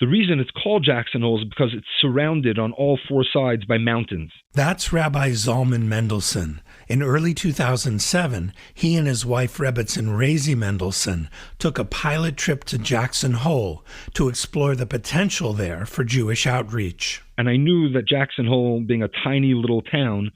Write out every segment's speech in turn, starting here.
The reason it's called Jackson Hole is because it's surrounded on all four sides by mountains. That's Rabbi Zalman Mendelsohn. In early 2007, he and his wife Raizy Mendelsohn took a pilot trip to Jackson Hole to explore the potential there for Jewish outreach. And I knew that Jackson Hole, being a tiny little town,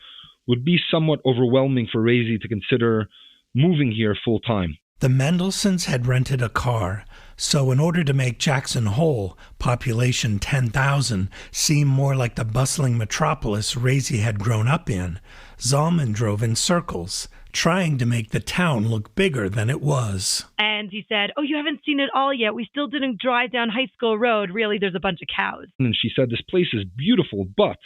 would be somewhat overwhelming for Raizy to consider moving here full time. The Mendelsohns had rented a car, so in order to make Jackson Hole, population 10,000, seem more like the bustling metropolis Raizy had grown up in, Zalman drove in circles, trying to make the town look bigger than it was. And he said, "Oh, you haven't seen it all yet. We still didn't drive down High School Road. Really, there's a bunch of cows." And she said, "This place is beautiful, but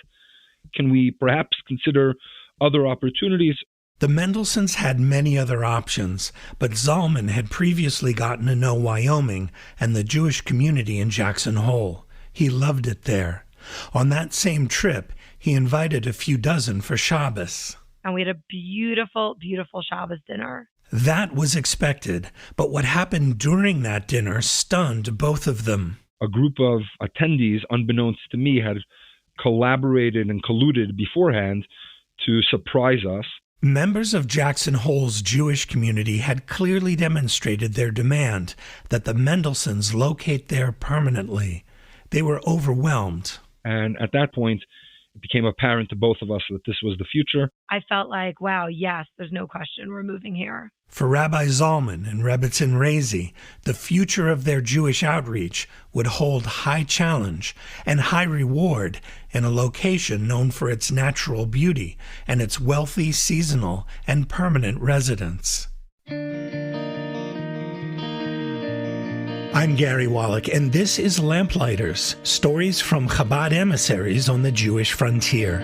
can we perhaps consider other opportunities?" The Mendelsohns had many other options, but Zalman had previously gotten to know Wyoming and the Jewish community in Jackson Hole. He loved it there. On that same trip, he invited a few dozen for Shabbos. And we had a beautiful, beautiful Shabbos dinner. That was expected, but what happened during that dinner stunned both of them. A group of attendees, unbeknownst to me, had collaborated and colluded beforehand to surprise us. Members of Jackson Hole's Jewish community had clearly demonstrated their demand that the Mendelsohns locate there permanently. They were overwhelmed. And at that point, it became apparent to both of us that this was the future. I felt like, wow, yes, there's no question we're moving here. For Rabbi Zalman and Raizy, the future of their Jewish outreach would hold high challenge and high reward in a location known for its natural beauty and its wealthy seasonal and permanent residents. I'm Gary Wallach, and this is Lamplighters, stories from Chabad emissaries on the Jewish frontier.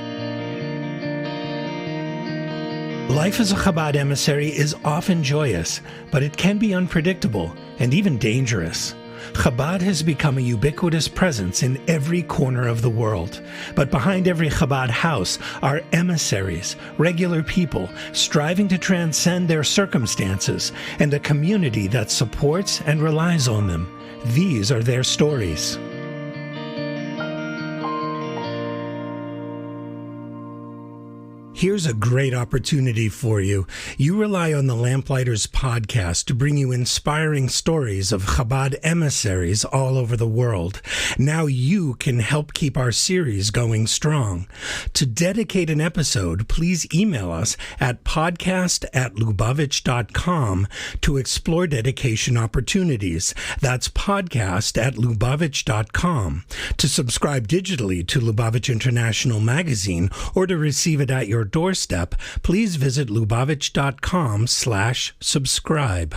Life as a Chabad emissary is often joyous, but it can be unpredictable and even dangerous. Chabad has become a ubiquitous presence in every corner of the world. But behind every Chabad house are emissaries, regular people striving to transcend their circumstances, and a community that supports and relies on them. These are their stories. Here's a great opportunity for you. You rely on the Lamplighters Podcast to bring you inspiring stories of Chabad emissaries all over the world. Now you can help keep our series going strong. To dedicate an episode, please email us at podcast@lubavitch.com to explore dedication opportunities. That's podcast@lubavitch.com. To subscribe digitally to Lubavitch International Magazine or to receive it at your doorstep, please visit lubavitch.com/subscribe.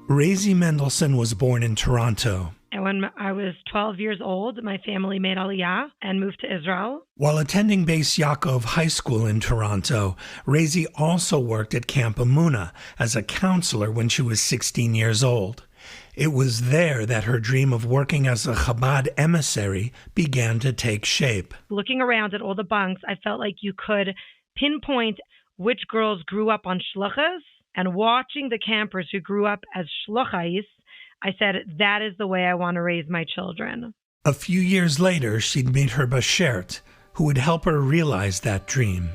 Raizy Mendelsohn was born in Toronto. And when I was 12 years old, my family made Aliyah and moved to Israel. While attending Beis Yaakov High School in Toronto, Raizy also worked at Camp Emunah as a counselor when she was 16 years old. It was there that her dream of working as a Chabad emissary began to take shape. Looking around at all the bunks, I felt like you could pinpoint which girls grew up on shluchas, and watching the campers who grew up as shluchais, I said, that is the way I want to raise my children. A few years later, she'd meet her bashert, who would help her realize that dream.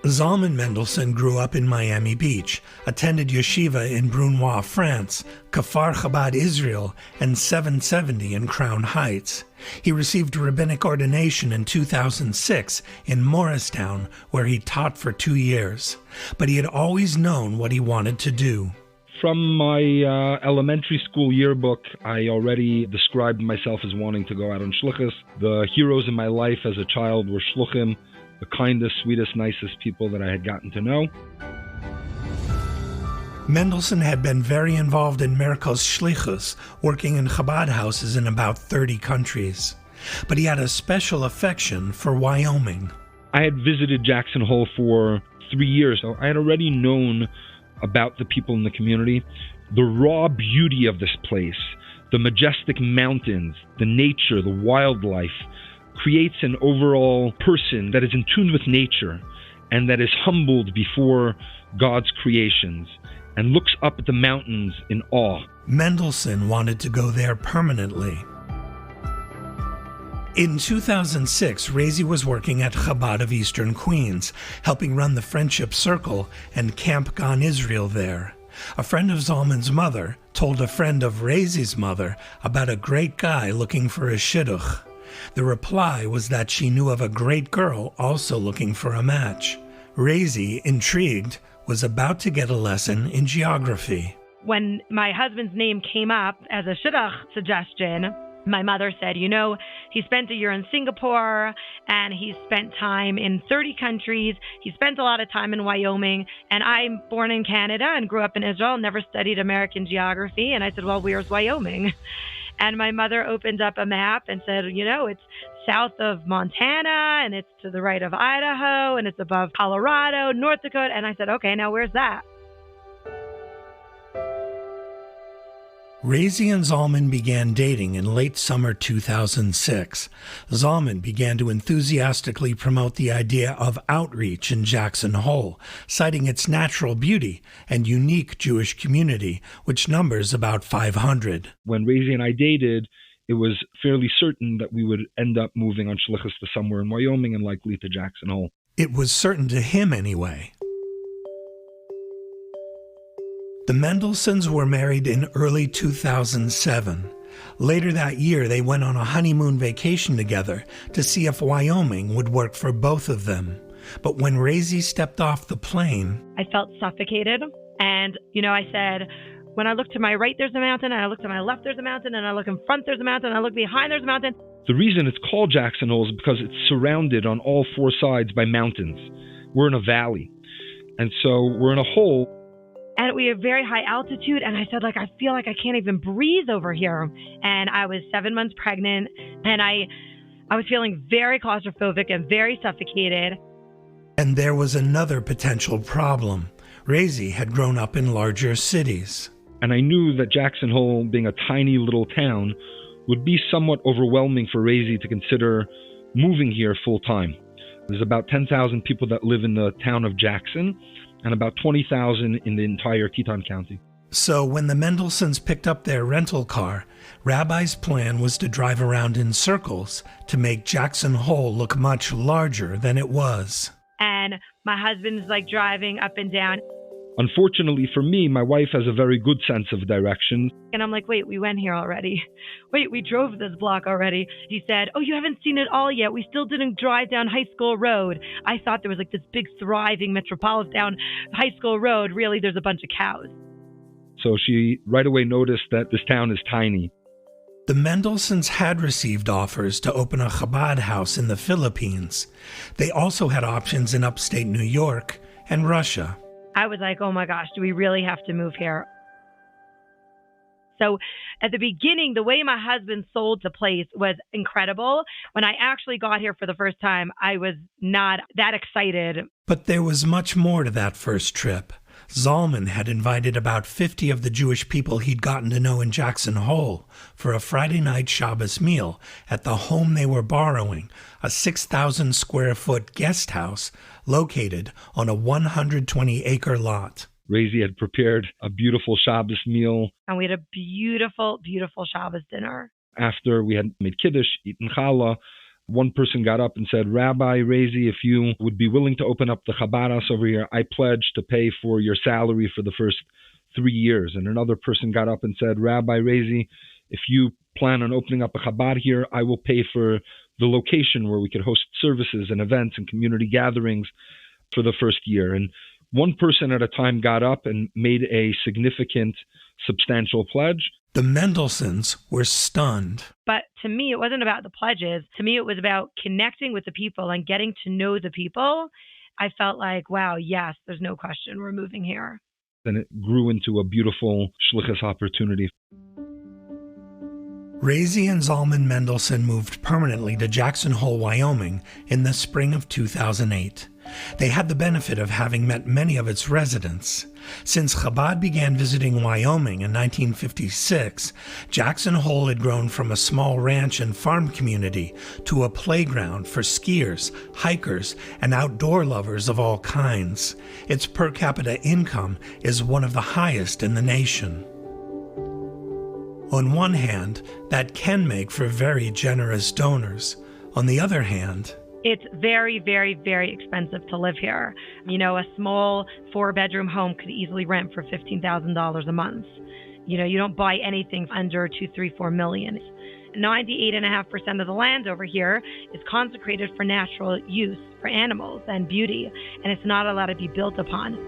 Zalman Mendelsohn grew up in Miami Beach, attended yeshiva in Brunois, France, Kfar Chabad Israel, and 770 in Crown Heights. He received rabbinic ordination in 2006 in Morristown, where he taught for 2 years. But he had always known what he wanted to do. From my elementary school yearbook, I already described myself as wanting to go out on shluchas. The heroes in my life as a child were shluchim, the kindest, sweetest, nicest people that I had gotten to know. Mendelsohn had been very involved in Merkos Shlichus, working in Chabad houses in about 30 countries. But he had a special affection for Wyoming. I had visited Jackson Hole for 3 years, so I had already known about the people in the community. The raw beauty of this place, the majestic mountains, the nature, the wildlife, creates an overall person that is in tune with nature and that is humbled before God's creations and looks up at the mountains in awe. Mendelsohn wanted to go there permanently. In 2006, Raizy was working at Chabad of Eastern Queens, helping run the Friendship Circle and Camp Machne Israel there. A friend of Zalman's mother told a friend of Raizy's mother about a great guy looking for a shidduch. The reply was that she knew of a great girl also looking for a match. Raizy, intrigued, was about to get a lesson in geography. When my husband's name came up as a shidduch suggestion, my mother said, you know, he spent a year in Singapore and he spent time in 30 countries. He spent a lot of time in Wyoming. And I'm born in Canada and grew up in Israel, never studied American geography. And I said, well, where's Wyoming? And my mother opened up a map and said, you know, it's south of Montana and it's to the right of Idaho and it's above Colorado, North Dakota. And I said, okay, now where's that? Raizy and Zalman began dating in late summer 2006. Zalman began to enthusiastically promote the idea of outreach in Jackson Hole, citing its natural beauty and unique Jewish community, which numbers about 500. When Raizy and I dated, it was fairly certain that we would end up moving on shlichus to somewhere in Wyoming and likely to Jackson Hole. It was certain to him anyway. The Mendelsohns were married in early 2007. Later that year, they went on a honeymoon vacation together to see if Wyoming would work for both of them. But when Raizy stepped off the plane, I felt suffocated. And, you know, I said, when I look to my right, there's a mountain, and I look to my left, there's a mountain, and I look in front, there's a mountain, and I look behind, there's a mountain. The reason it's called Jackson Hole is because it's surrounded on all four sides by mountains. We're in a valley. And so we're in a hole. And we have very high altitude. And I said, like, I feel like I can't even breathe over here. And I was 7 months pregnant. And I was feeling very claustrophobic and very suffocated. And there was another potential problem. Raizy had grown up in larger cities. And I knew that Jackson Hole, being a tiny little town, would be somewhat overwhelming for Raizy to consider moving here full time. There's about 10,000 people that live in the town of Jackson, and about 20,000 in the entire Teton County. So when the Mendelsohns picked up their rental car, Rabbi's plan was to drive around in circles to make Jackson Hole look much larger than it was. And my husband's like driving up and down. Unfortunately for me, my wife has a very good sense of direction. And I'm like, wait, we went here already. Wait, we drove this block already. He said, oh, you haven't seen it all yet. We still didn't drive down High School Road. I thought there was like this big thriving metropolis down High School Road. Really, there's a bunch of cows. So she right away noticed that this town is tiny. The Mendelsohns had received offers to open a Chabad house in the Philippines. They also had options in upstate New York and Russia. I was like, oh my gosh, do we really have to move here? So at the beginning, the way my husband sold the place was incredible. When I actually got here for the first time, I was not that excited. But there was much more to that first trip. Zalman had invited about 50 of the Jewish people he'd gotten to know in Jackson Hole for a Friday night Shabbos meal at the home they were borrowing, a 6,000 square foot guest house located on a 120-acre lot. Raizy had prepared a beautiful Shabbos meal. And we had a beautiful, beautiful Shabbos dinner. After we had made Kiddush, eaten challah, one person got up and said, Rabbi Raizy, if you would be willing to open up the Chabad house over here, I pledge to pay for your salary for the first 3 years. And another person got up and said, Rabbi Raizy, if you plan on opening up a Chabad here, I will pay for the location where we could host services and events and community gatherings for the first year. And one person at a time got up and made a significant, substantial pledge. The Mendelsohns were stunned. But to me, it wasn't about the pledges. To me, it was about connecting with the people and getting to know the people. I felt like, wow, yes, there's no question we're moving here. And it grew into a beautiful shlichus opportunity. Raizy and Zalman Mendelsohn moved permanently to Jackson Hole, Wyoming in the spring of 2008. They had the benefit of having met many of its residents. Since Chabad began visiting Wyoming in 1956, Jackson Hole had grown from a small ranch and farm community to a playground for skiers, hikers, and outdoor lovers of all kinds. Its per capita income is one of the highest in the nation. On one hand, that can make for very generous donors. On the other hand, it's very, very, very expensive to live here. You know, a small 4-bedroom home could easily rent for $15,000 a month. You know, you don't buy anything under $2, $3, $4 million. 98.5% of the land over here is consecrated for natural use for animals and beauty, and it's not allowed to be built upon.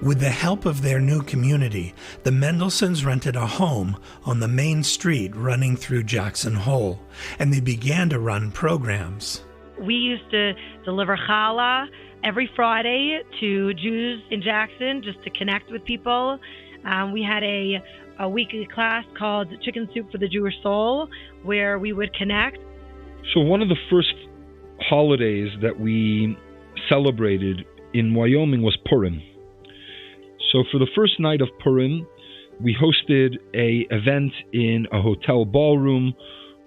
With the help of their new community, the Mendelsohns rented a home on the main street running through Jackson Hole, and they began to run programs. We used to deliver challah every Friday to Jews in Jackson just to connect with people. We had a weekly class called Chicken Soup for the Jewish Soul where we would connect. So one of the first holidays that we celebrated in Wyoming was Purim. So for the first night of Purim, we hosted an event in a hotel ballroom.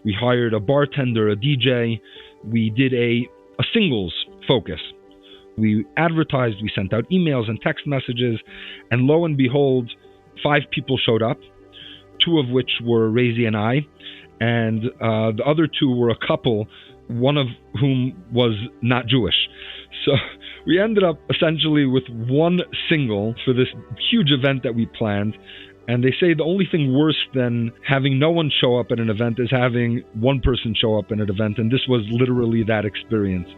We hired a bartender, a DJ. We did a singles focus. We advertised, we sent out emails and text messages, and lo and behold, 5 people showed up, 2 of which were Raizy and I, and the other 2 were a couple, one of whom was not Jewish. So we ended up essentially with 1 single for this huge event that we planned. And they say the only thing worse than having no one show up at an event is having one person show up at an event. And this was literally that experience.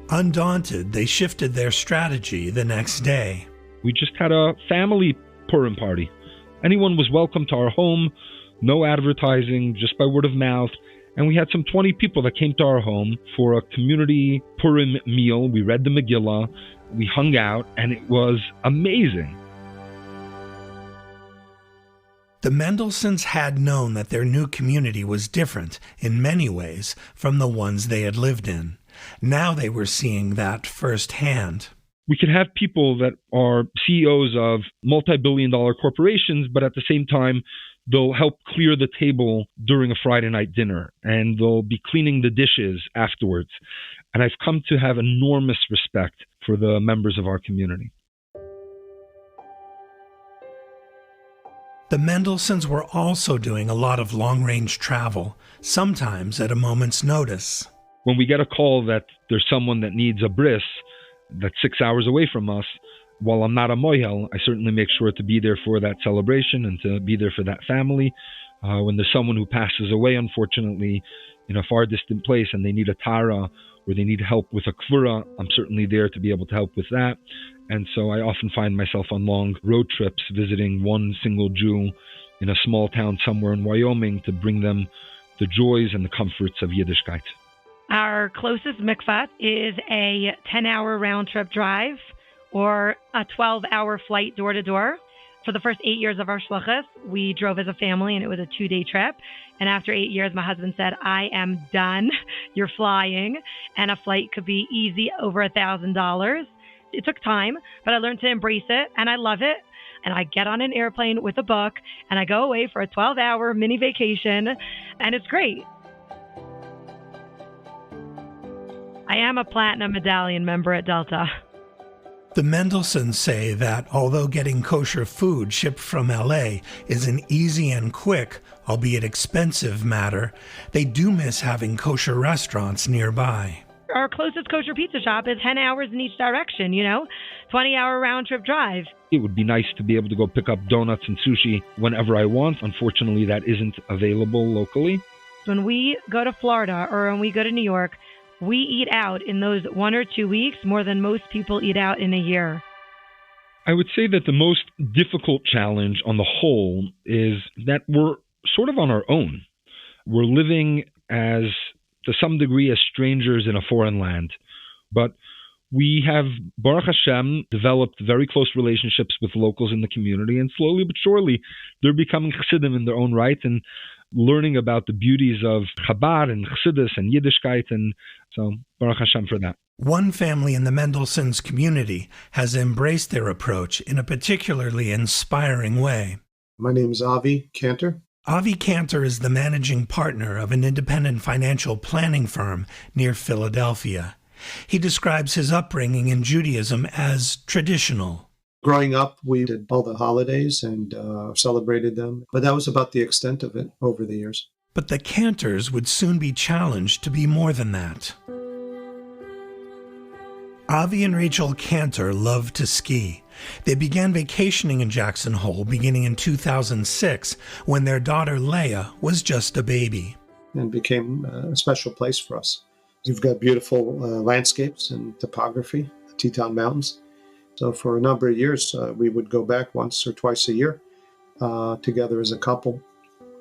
Undaunted, they shifted their strategy the next day. We just had a family Purim party. Anyone was welcome to our home, no advertising, just by word of mouth. And we had some 20 people that came to our home for a community Purim meal. We read the Megillah, we hung out, and it was amazing. The Mendelsohns had known that their new community was different in many ways from the ones they had lived in. Now they were seeing that firsthand. We could have people that are CEOs of multi-billion-dollar corporations, but at the same time, they'll help clear the table during a Friday night dinner, and they'll be cleaning the dishes afterwards. And I've come to have enormous respect for the members of our community. The Mendelsohns were also doing a lot of long-range travel, sometimes at a moment's notice. When we get a call that there's someone that needs a bris that's 6 hours away from us, while I'm not a mohel, I certainly make sure to be there for that celebration and to be there for that family. When there's someone who passes away, unfortunately, in a far distant place and they need a tara or they need help with a kvura, I'm certainly there to be able to help with that. And so I often find myself on long road trips visiting one single Jew in a small town somewhere in Wyoming to bring them the joys and the comforts of Yiddishkeit. Our closest mikvah is a 10-hour round-trip drive or a 12-hour flight door-to-door. For the first 8 years of our shluchus, we drove as a family, and it was a 2-day trip. And after 8 years, my husband said, I am done. You're flying. And a flight could be easy over $1,000. It took time, but I learned to embrace it, and I love it. And I get on an airplane with a book, and I go away for a 12-hour mini vacation, and it's great. I am a platinum medallion member at Delta. The Mendelsohns say that although getting kosher food shipped from LA is an easy and quick, albeit expensive matter, they do miss having kosher restaurants nearby. Our closest kosher pizza shop is 10 hours in each direction, 20-hour round-trip drive. It would be nice to be able to go pick up donuts and sushi whenever I want. Unfortunately, that isn't available locally. When we go to Florida or when we go to New York, we eat out in those 1 or 2 weeks more than most people eat out in a year. I would say that the most difficult challenge on the whole is that we're sort of on our own. We're living as, to some degree, as strangers in a foreign land. But we have, Baruch Hashem, developed very close relationships with locals in the community, and slowly but surely they're becoming Chassidim in their own right and learning about the beauties of Chabad and Chassidus and Yiddishkeit, and so Baruch Hashem for that. One family in the Mendelsohn's community has embraced their approach in a particularly inspiring way. My name is Avi Cantor. Avi Cantor is the managing partner of an independent financial planning firm near Philadelphia. He describes his upbringing in Judaism as traditional. Growing up, we did all the holidays and celebrated them, but that was about the extent of it over the years. But the Cantors would soon be challenged to be more than that. Avi and Rachel Cantor loved to ski. They began vacationing in Jackson Hole beginning in 2006 when their daughter Leah was just a baby. And became a special place for us. You've got beautiful landscapes and topography, the Teton Mountains. So for a number of years, we would go back once or twice a year together as a couple.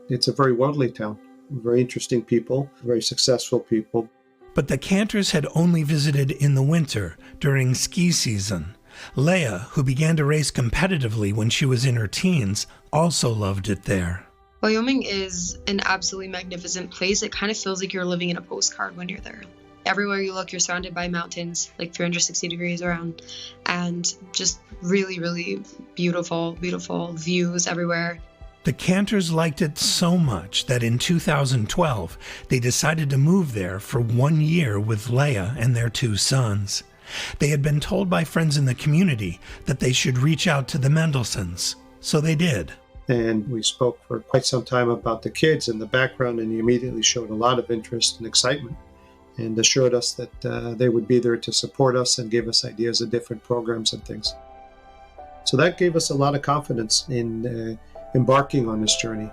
It's a very worldly town, very interesting people, very successful people. But the Cantors had only visited in the winter during ski season. Leah, who began to race competitively when she was in her teens, also loved it there. Wyoming is an absolutely magnificent place. It kind of feels like you're living in a postcard when you're there. Everywhere you look, you're surrounded by mountains, like 360 degrees around, and just really, really beautiful, beautiful views everywhere. The Cantors liked it so much that in 2012, they decided to move there for 1 year with Leah and their 2 sons. They had been told by friends in the community that they should reach out to the Mendelsohns, so they did. And we spoke for quite some time about the kids and the background, and he immediately showed a lot of interest and excitement and assured us that they would be there to support us and give us ideas of different programs and things. So that gave us a lot of confidence in embarking on this journey.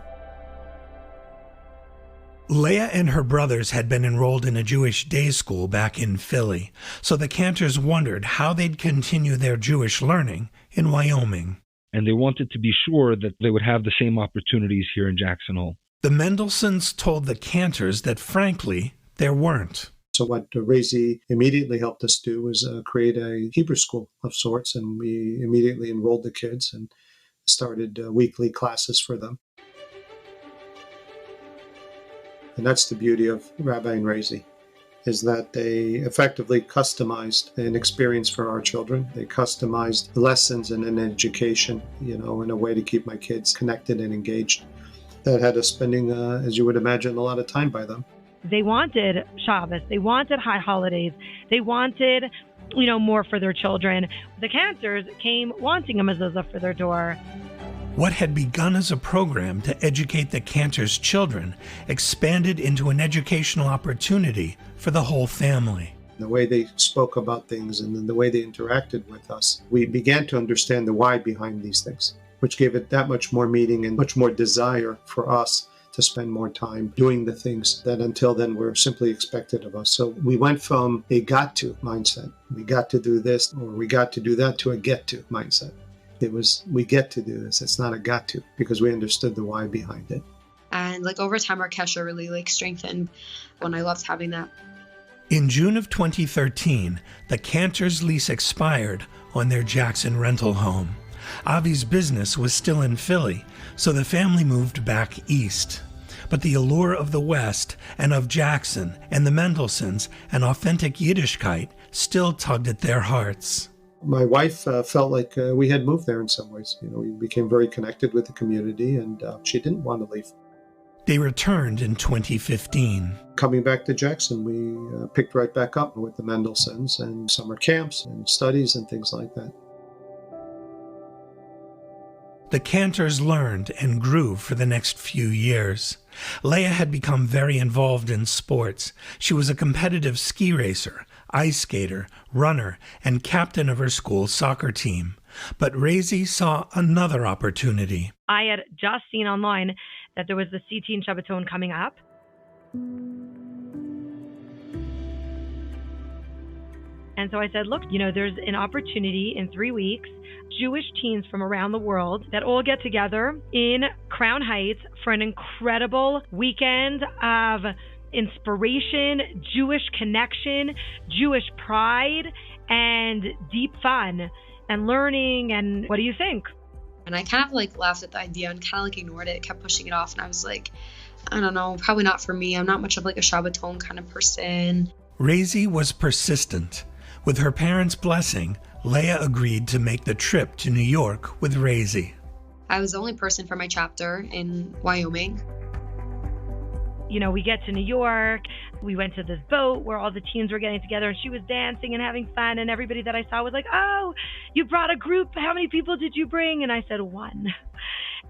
Leah and her brothers had been enrolled in a Jewish day school back in Philly, so the Cantors wondered how they'd continue their Jewish learning in Wyoming. And they wanted to be sure that they would have the same opportunities here in Jackson Hole. The Mendelsohns told the Cantors that, frankly, there weren't. So what Raizy immediately helped us do was create a Hebrew school of sorts, and we immediately enrolled the kids and started weekly classes for them. And that's the beauty of Rabbi and Raizy, is that they effectively customized an experience for our children. They customized lessons and an education, in a way to keep my kids connected and engaged. That had us spending, as you would imagine, a lot of time by them. They wanted Shabbos. They wanted high holidays. They wanted, more for their children. The Cantors came wanting a mezuzah for their door. What had begun as a program to educate the Cantors' children expanded into an educational opportunity for the whole family. The way they spoke about things and then the way they interacted with us, we began to understand the why behind these things, which gave it that much more meaning and much more desire for us to spend more time doing the things that until then were simply expected of us. So we went from a got to mindset, we got to do this or we got to do that, to a get to mindset. It was, we get to do this. It's not a got to, because we understood the why behind it. And over time, our kesher really strengthened, and I loved having that. In June of 2013, the Cantors' lease expired on their Jackson rental home. Avi's business was still in Philly, so the family moved back east. But the allure of the West and of Jackson and the Mendelsohns and authentic Yiddishkeit still tugged at their hearts. My wife felt like we had moved there in some ways. We became very connected with the community, and she didn't want to leave. They returned in 2015. Coming back to Jackson, we picked right back up with the Mendelsohns and summer camps and studies and things like that. The Cantors learned and grew for the next few years. Leah had become very involved in sports. She was a competitive ski racer, ice skater, runner, and captain of her school's soccer team. But Raizy saw another opportunity. I had just seen online that there was the CT in Shabbaton coming up. And so I said, look, there's an opportunity in 3 weeks, Jewish teens from around the world that all get together in Crown Heights for an incredible weekend of inspiration, Jewish connection, Jewish pride, and deep fun and learning. And what do you think? And I kind of laughed at the idea and kind of ignored it, kept pushing it off. And I was like, I don't know, probably not for me. I'm not much of a Shabbaton kind of person. Raizy was persistent. With her parents' blessing, Leah agreed to make the trip to New York with Raizy. I was the only person from my chapter in Wyoming. You know, we get to New York, we went to this boat where all the teens were getting together and she was dancing and having fun, and everybody that I saw was like, "Oh, you brought a group. How many people did you bring?" And I said, 1.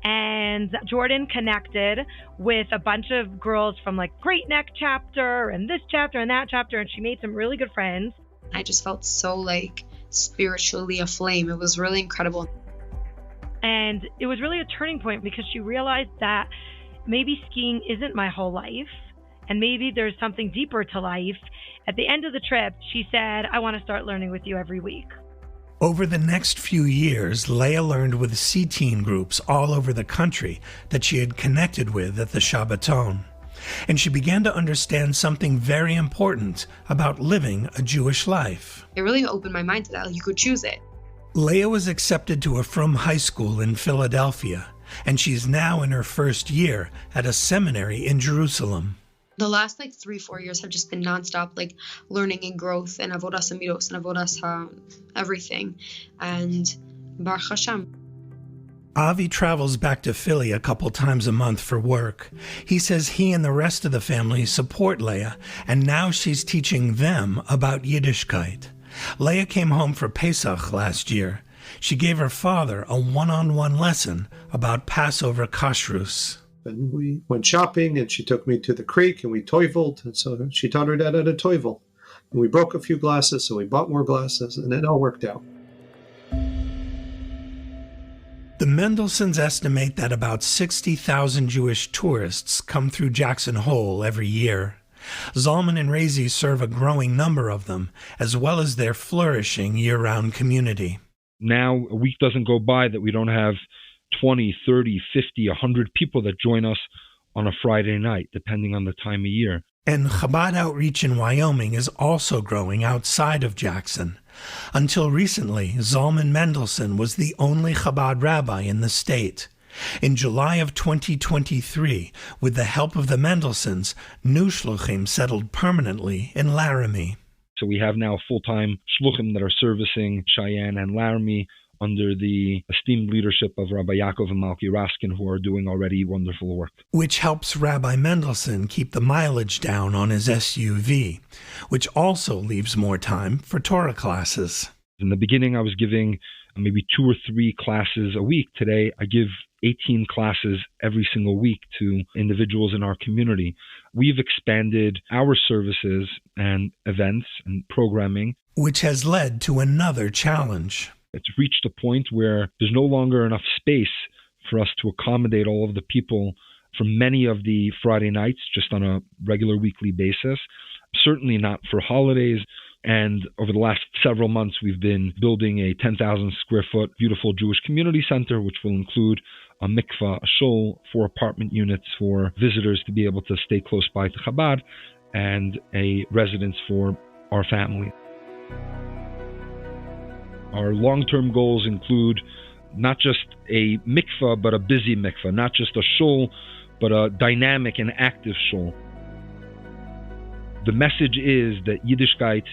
And Jordan connected with a bunch of girls from like Great Neck chapter and this chapter and that chapter, and she made some really good friends. I just felt so like spiritually aflame. It was really incredible. And it was really a turning point because she realized that maybe skiing isn't my whole life, and maybe there's something deeper to life. At the end of the trip, she said, "I want to start learning with you every week." Over the next few years, Leah learned with C-teen groups all over the country that she had connected with at the Shabbaton. And she began to understand something very important about living a Jewish life. It really opened my mind to that. Like, you could choose it. Leah was accepted to a Frum high school in Philadelphia, and she's now in her first year at a seminary in Jerusalem. The last 3-4 years have just been nonstop, learning and growth and avodas hamidos and avodas everything. And Baruch Hashem. Avi travels back to Philly a couple times a month for work. He says he and the rest of the family support Leah, and now she's teaching them about Yiddishkeit. Leah came home for Pesach last year. She gave her father a one-on-one lesson about Passover kashrus. And we went shopping, and she took me to the creek, and we toiveled. And so she taught her dad how to toivel. And we broke a few glasses, so we bought more glasses, and it all worked out. The Mendelsohns estimate that about 60,000 Jewish tourists come through Jackson Hole every year. Zalman and Raizy serve a growing number of them, as well as their flourishing year-round community. Now, a week doesn't go by that we don't have 20, 30, 50, 100 people that join us on a Friday night, depending on the time of year. And Chabad outreach in Wyoming is also growing outside of Jackson. Until recently, Zalman Mendelsohn was the only Chabad rabbi in the state. In July of 2023, with the help of the Mendelsohns, new shluchim settled permanently in Laramie. So we have now full-time shluchim that are servicing Cheyenne and Laramie under the esteemed leadership of Rabbi Yaakov and Malki Raskin, who are doing already wonderful work. Which helps Rabbi Mendelsohn keep the mileage down on his SUV, which also leaves more time for Torah classes. In the beginning, I was giving maybe 2 or 3 classes a week. Today, I give 18 classes every single week to individuals in our community. We've expanded our services and events and programming, which has led to another challenge. It's reached a point where there's no longer enough space for us to accommodate all of the people from many of the Friday nights just on a regular weekly basis, certainly not for holidays. And over the last several months, we've been building a 10,000 square foot beautiful Jewish community center, which will include a mikvah, a shul, 4 apartment units for visitors to be able to stay close by to Chabad, and a residence for our family. Our long-term goals include not just a mikvah, but a busy mikvah, not just a shul, but a dynamic and active shul. The message is that Yiddishkeit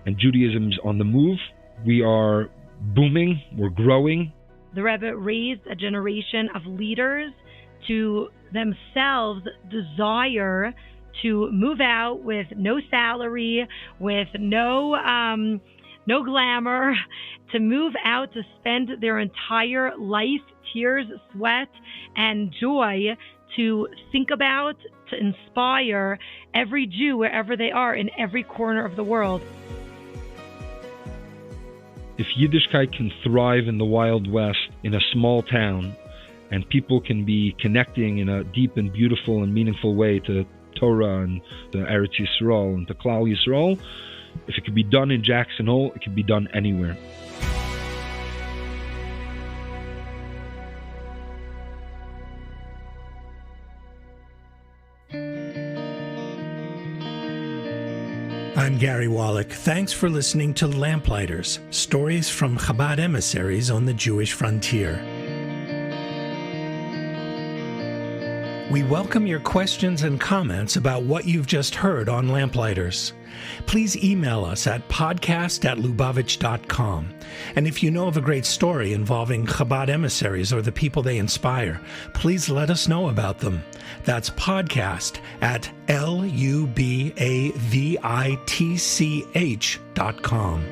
and Judaism is on the move. We are booming, we're growing. The Rebbe raised a generation of leaders to themselves desire to move out with no salary, with no glamour, to move out to spend their entire life, tears, sweat, and joy to think about, to inspire every Jew wherever they are in every corner of the world. If Yiddishkeit can thrive in the Wild West, in a small town, and people can be connecting in a deep and beautiful and meaningful way to Torah and to Eretz Yisrael and to Klal Yisrael, if it could be done in Jackson Hole, it could be done anywhere. I'm Gary Wallach. Thanks for listening to Lamplighters, stories from Chabad emissaries on the Jewish frontier. We welcome your questions and comments about what you've just heard on Lamplighters. Please email us at podcast@lubavitch.com. And if you know of a great story involving Chabad emissaries or the people they inspire, please let us know about them. That's podcast@lubavitch.com.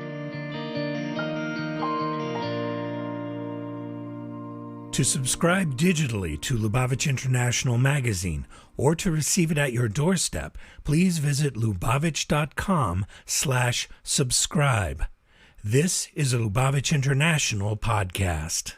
To subscribe digitally to Lubavitch International Magazine or to receive it at your doorstep, please visit lubavitch.com/subscribe. This is a Lubavitch International podcast.